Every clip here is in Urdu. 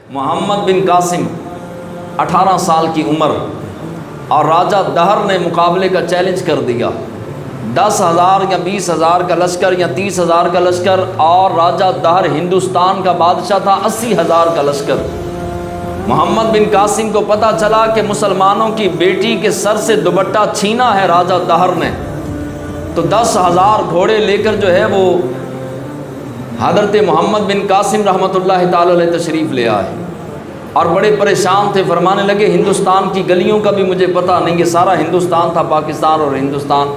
محمد بن قاسم 18 سال کی عمر اور راجہ دہر نے مقابلے کا چیلنج کر دیا۔ 10,000 یا 20,000 کا لشکر یا 30,000 کا لشکر، اور راجہ دہر ہندوستان کا بادشاہ تھا، 80,000 کا لشکر۔ محمد بن قاسم کو پتہ چلا کہ مسلمانوں کی بیٹی کے سر سے دوپٹہ چھینا ہے راجہ دہر نے، تو 10,000 گھوڑے لے کر جو ہے وہ حضرت محمد بن قاسم رحمۃ اللہ تعالی علیہ تشریف لے آئے، اور بڑے پریشان تھے۔ فرمانے لگے ہندوستان کی گلیوں کا بھی مجھے پتہ نہیں، یہ سارا ہندوستان تھا، پاکستان اور ہندوستان۔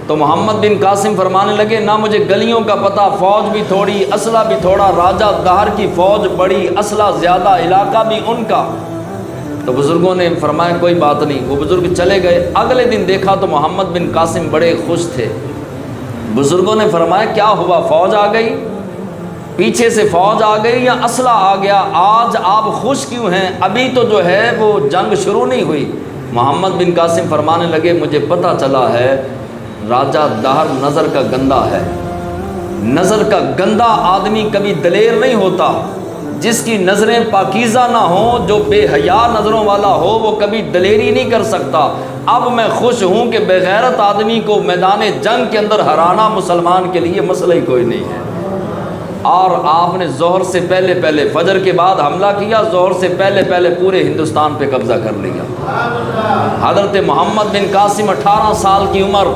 تو محمد بن قاسم فرمانے لگے نہ مجھے گلیوں کا پتہ، فوج بھی تھوڑی، اسلحہ بھی تھوڑا، راجہ دہر کی فوج بڑی، اسلحہ زیادہ، علاقہ بھی ان کا۔ تو بزرگوں نے فرمایا کوئی بات نہیں، وہ بزرگ چلے گئے۔ اگلے دن دیکھا تو محمد بن قاسم بڑے خوش تھے۔ بزرگوں نے فرمایا کیا ہوا، فوج آ گئی، پیچھے سے فوج آ گئی یا اسلحہ آ گیا، آج آپ خوش کیوں ہیں، ابھی تو جو ہے وہ جنگ شروع نہیں ہوئی۔ محمد بن قاسم فرمانے لگے مجھے پتہ چلا ہے راجہ دہر نظر کا گندہ ہے، نظر کا گندہ آدمی کبھی دلیر نہیں ہوتا، جس کی نظریں پاکیزہ نہ ہوں، جو بے حیا نظروں والا ہو، وہ کبھی دلیری نہیں کر سکتا۔ اب میں خوش ہوں کہ بے غیرت آدمی کو میدان جنگ کے اندر ہرانا مسلمان کے لیے مسئلہ ہی کوئی نہیں ہے۔ اور آپ نے ظہر سے پہلے پہلے، فجر کے بعد حملہ کیا، ظہر سے پہلے پہلے پورے ہندوستان پہ قبضہ کر لیا۔ حضرت محمد بن قاسم 18 سال کی عمر،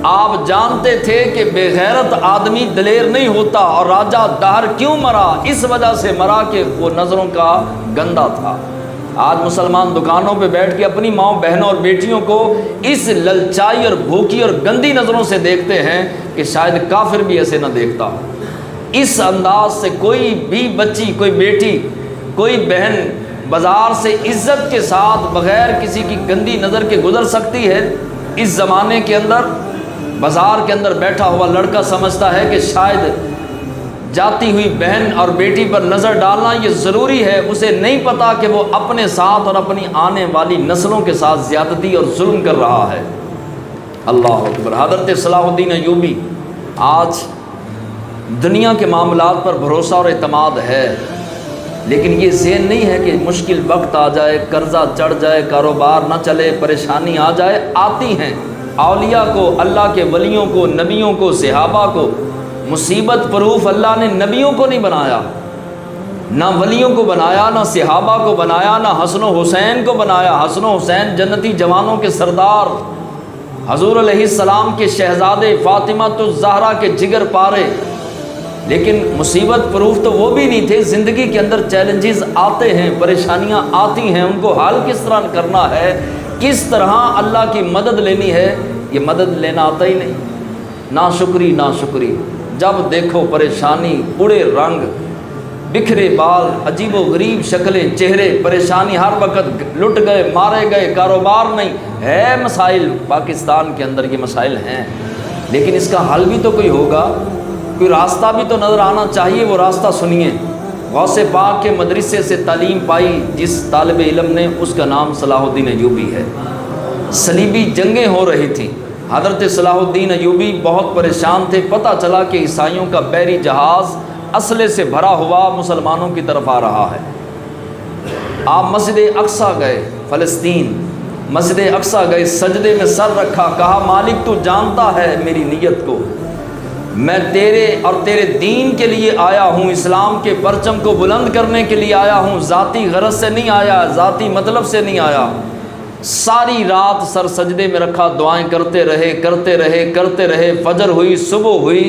آپ جانتے تھے کہ بے غیرت آدمی دلیر نہیں ہوتا، اور راجہ دہر کیوں مرا، اس وجہ سے مرا کہ وہ نظروں کا گندا تھا۔ آج مسلمان دکانوں پہ بیٹھ کے اپنی ماؤں بہنوں اور بیٹیوں کو اس للچائی اور بھوکی اور گندی نظروں سے دیکھتے ہیں کہ شاید کافر بھی ایسے نہ دیکھتا۔ اس انداز سے کوئی بھی بچی، کوئی بیٹی، کوئی بہن بازار سے عزت کے ساتھ بغیر کسی کی گندی نظر کے گزر سکتی ہے؟ اس زمانے کے اندر بازار کے اندر بیٹھا ہوا لڑکا سمجھتا ہے کہ شاید جاتی ہوئی بہن اور بیٹی پر نظر ڈالنا یہ ضروری ہے، اسے نہیں پتا کہ وہ اپنے ساتھ اور اپنی آنے والی نسلوں کے ساتھ زیادتی اور ظلم کر رہا ہے۔ اللہ اکبر۔ حضرت صلاح الدین ایوبی، آج دنیا کے معاملات پر بھروسہ اور اعتماد ہے، لیکن یہ ذہن نہیں ہے کہ مشکل وقت آ جائے، قرضہ چڑھ جائے، کاروبار نہ چلے، پریشانی آ جائے، آتی ہیں۔ اولیاء کو، اللہ کے ولیوں کو، نبیوں کو، صحابہ کو مصیبت پروف اللہ نے نبیوں کو نہیں بنایا، نہ ولیوں کو بنایا، نہ صحابہ کو بنایا، نہ حسن و حسین کو بنایا۔ حسن و حسین جنتی جوانوں کے سردار، حضور علیہ السلام کے شہزادے، فاطمہ الزہرا کے جگر پارے، لیکن مصیبت پروف تو وہ بھی نہیں تھے۔ زندگی کے اندر چیلنجز آتے ہیں، پریشانیاں آتی ہیں، ان کو حل کس طرح کرنا ہے، کس طرح اللہ کی مدد لینی ہے، یہ مدد لینا آتا ہی نہیں۔ ناشکری ناشکری، جب دیکھو پریشانی، اڑے رنگ، بکھرے بال، عجیب و غریب شکلیں، چہرے، پریشانی ہر وقت، لٹ گئے، مارے گئے، کاروبار نہیں ہے۔ مسائل پاکستان کے اندر یہ مسائل ہیں، لیکن اس کا حل بھی تو کوئی ہوگا، کوئی راستہ بھی تو نظر آنا چاہیے۔ وہ راستہ سنیے۔ غوث پاک کے مدرسے سے تعلیم پائی جس طالب علم نے، اس کا نام صلاح الدین ایوبی ہے۔ صلیبی جنگیں ہو رہی تھیں، حضرت صلاح الدین ایوبی بہت پریشان تھے۔ پتہ چلا کہ عیسائیوں کا بحری جہاز اسلحے سے بھرا ہوا مسلمانوں کی طرف آ رہا ہے۔ آپ مسجد اقصیٰ گئے، فلسطین، مسجد اقصیٰ گئے، سجدے میں سر رکھا، کہا مالک تو جانتا ہے میری نیت کو، میں تیرے اور تیرے دین کے لیے آیا ہوں، اسلام کے پرچم کو بلند کرنے کے لیے آیا ہوں، ذاتی غرض سے نہیں آیا، ذاتی مطلب سے نہیں آیا۔ ساری رات سر سجدے میں رکھا، دعائیں کرتے رہے کرتے رہے کرتے رہے، فجر ہوئی، صبح ہوئی،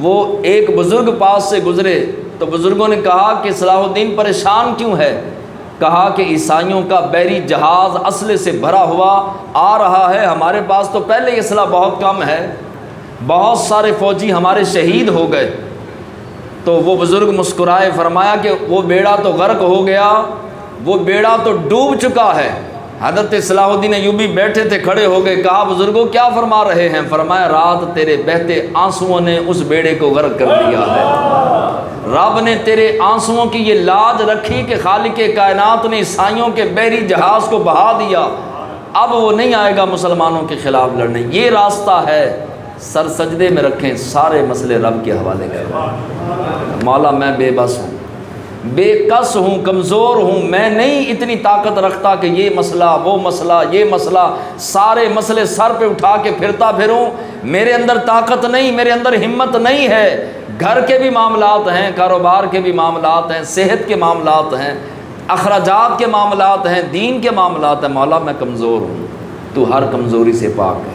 وہ ایک بزرگ پاس سے گزرے تو بزرگوں نے کہا کہ صلاح الدین پریشان کیوں ہے؟ کہا کہ عیسائیوں کا بحری جہاز اسلحے سے بھرا ہوا آ رہا ہے، ہمارے پاس تو پہلے ہی اسلحہ بہت کم ہے، بہت سارے فوجی ہمارے شہید ہو گئے۔ تو وہ بزرگ مسکرائے، فرمایا کہ وہ بیڑا تو غرق ہو گیا، وہ بیڑا تو ڈوب چکا ہے۔ حضرت صلاح الدین ایوبی بیٹھے تھے، کھڑے ہو گئے، کہا بزرگوں کیا فرما رہے ہیں؟ فرمایا رات تیرے بہتے آنسوؤں نے اس بیڑے کو غرق کر دیا ہے، رب نے تیرے آنسوؤں کی یہ لاج رکھی کہ خالق کائنات نے عیسائیوں کے بحری جہاز کو بہا دیا، اب وہ نہیں آئے گا مسلمانوں کے خلاف لڑنے۔ یہ راستہ ہے، سر سجدے میں رکھیں، سارے مسئلے رب کے حوالے کریں۔ مولا میں بے بس ہوں، بے کس ہوں، کمزور ہوں، میں نہیں اتنی طاقت رکھتا کہ یہ مسئلہ وہ مسئلہ یہ مسئلہ سارے مسئلے سر پہ اٹھا کے پھرتا پھروں، میرے اندر طاقت نہیں، میرے اندر ہمت نہیں ہے۔ گھر کے بھی معاملات ہیں، کاروبار کے بھی معاملات ہیں، صحت کے معاملات ہیں، اخراجات کے معاملات ہیں، دین کے معاملات ہیں، مولا میں کمزور ہوں، تو ہر کمزوری سے پاک ہے،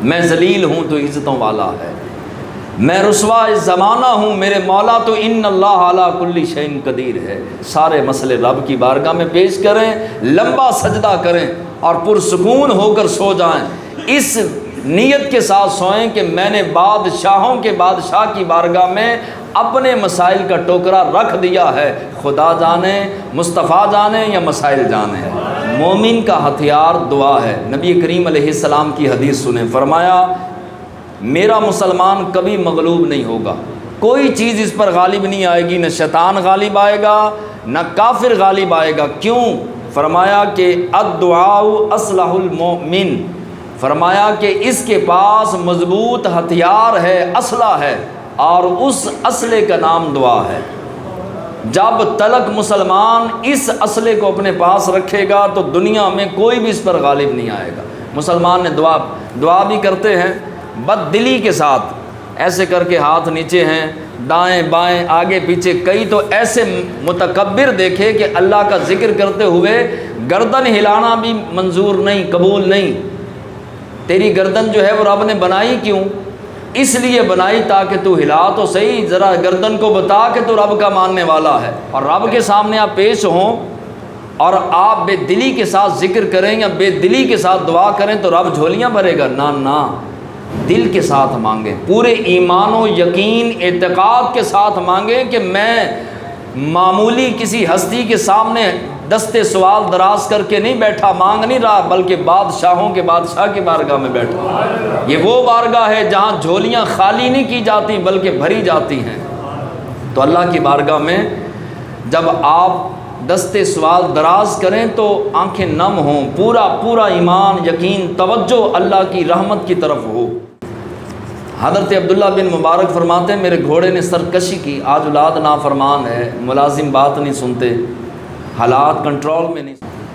میں ذلیل ہوں تو عزتوں والا ہے، میں رسوا زمانہ ہوں، میرے مولا تو ان اللہ علی کل شیء قدیر ہے۔ سارے مسئلے رب کی بارگاہ میں پیش کریں، لمبا سجدہ کریں اور پرسکون ہو کر سو جائیں، اس نیت کے ساتھ سوئیں کہ میں نے بادشاہوں کے بادشاہ کی بارگاہ میں اپنے مسائل کا ٹوکرا رکھ دیا ہے، خدا جانے مصطفیٰ جانے یا مسائل جانے۔ مومن کا ہتھیار دعا ہے۔ نبی کریم علیہ السلام کی حدیث سنیں، فرمایا میرا مسلمان کبھی مغلوب نہیں ہوگا، کوئی چیز اس پر غالب نہیں آئے گی، نہ شیطان غالب آئے گا نہ کافر غالب آئے گا۔ کیوں؟ فرمایا کہ الدعاء اصلح المؤمن، فرمایا کہ اس کے پاس مضبوط ہتھیار ہے، اسلحہ ہے، اور اس اسلحے کا نام دعا ہے۔ جب تلک مسلمان اس اسلحے کو اپنے پاس رکھے گا تو دنیا میں کوئی بھی اس پر غالب نہیں آئے گا۔ مسلمان نے دعا بھی کرتے ہیں بد دلی کے ساتھ، ایسے کر کے ہاتھ نیچے ہیں، دائیں بائیں آگے پیچھے، کئی تو ایسے متکبر دیکھے کہ اللہ کا ذکر کرتے ہوئے گردن ہلانا بھی منظور نہیں، قبول نہیں۔ تیری گردن جو ہے وہ رب نے بنائی کیوں؟ اس لیے بنائی تاکہ تو ہلا تو صحیح، ذرا گردن کو بتا کہ تو رب کا ماننے والا ہے، اور رب کے سامنے آپ پیش ہوں اور آپ بے دلی کے ساتھ ذکر کریں یا بے دلی کے ساتھ دعا کریں تو رب جھولیاں بھرے گا؟ نہ، دل کے ساتھ مانگیں، پورے ایمان و یقین اعتقاد کے ساتھ مانگیں کہ میں معمولی کسی ہستی کے سامنے دستے سوال دراز کر کے نہیں بیٹھا، مانگ نہیں رہا، بلکہ بادشاہوں کے بادشاہ کی بارگاہ میں بیٹھا۔ یہ وہ بارگاہ ہے جہاں جھولیاں خالی نہیں کی جاتی بلکہ بھری جاتی ہیں۔ تو اللہ کی بارگاہ میں جب آپ دستے سوال دراز کریں تو آنکھیں نم ہوں، پورا ایمان یقین توجہ اللہ کی رحمت کی طرف ہو۔ حضرت عبداللہ بن مبارک فرماتے ہیں میرے گھوڑے نے سرکشی کی، آج اولاد نافرمان ہے، ملازم بات نہیں سنتے، حالات کنٹرول میں نہیں،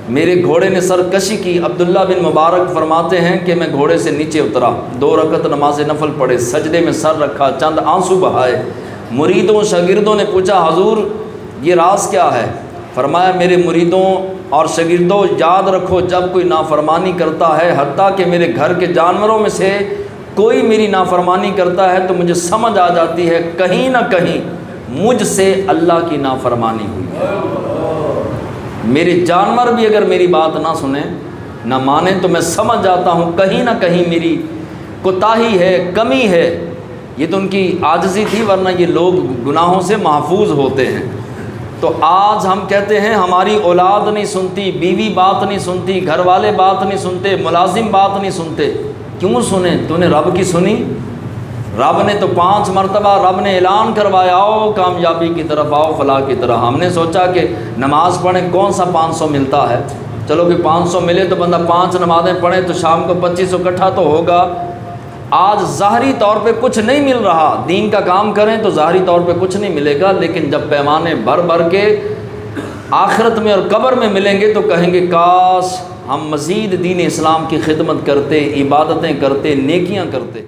میرے گھوڑے نے سرکشی کی۔ عبداللہ بن مبارک فرماتے ہیں کہ میں گھوڑے سے نیچے اترا، 2 رکعت نماز نفل پڑھے، سجدے میں سر رکھا، چند آنسو بہائے۔ مریدوں شاگردوں نے پوچھا حضور یہ راز کیا ہے؟ فرمایا میرے مریدوں اور شاگردوں یاد رکھو، جب کوئی نافرمانی کرتا ہے، حتیٰ کہ میرے گھر کے جانوروں میں سے کوئی میری نافرمانی کرتا ہے تو مجھے سمجھ آ جاتی ہے کہیں نہ کہیں مجھ سے اللہ کی نافرمانی ہوئی ہے۔ میرے جانور بھی اگر میری بات نہ سنیں نہ مانیں تو میں سمجھ جاتا ہوں کہیں نہ کہیں میری کوتاہی ہے، کمی ہے۔ یہ تو ان کی عاجزی تھی، ورنہ یہ لوگ گناہوں سے محفوظ ہوتے ہیں۔ تو آج ہم کہتے ہیں ہماری اولاد نہیں سنتی، بیوی بات نہیں سنتی، گھر والے بات نہیں سنتے، ملازم بات نہیں سنتے۔ کیوں سنیں؟ تو نے رب کی سنی؟ رب نے تو 5 مرتبہ رب نے اعلان کروایا، آؤ کامیابی کی طرف، آؤ فلاح کی طرف۔ ہم نے سوچا کہ نماز پڑھیں، کون سا 500 ملتا ہے، چلو کہ 500 ملے تو بندہ 5 نمازیں پڑھے تو شام کو 2500 اکٹھا تو ہوگا۔ آج ظاہری طور پہ کچھ نہیں مل رہا، دین کا کام کریں تو ظاہری طور پہ کچھ نہیں ملے گا، لیکن جب پیمانے بھر کے آخرت میں اور قبر میں ملیں گے تو کہیں گے کاش ہم مزید دین اسلام کی خدمت کرتے، عبادتیں کرتے، نیکیاں کرتے۔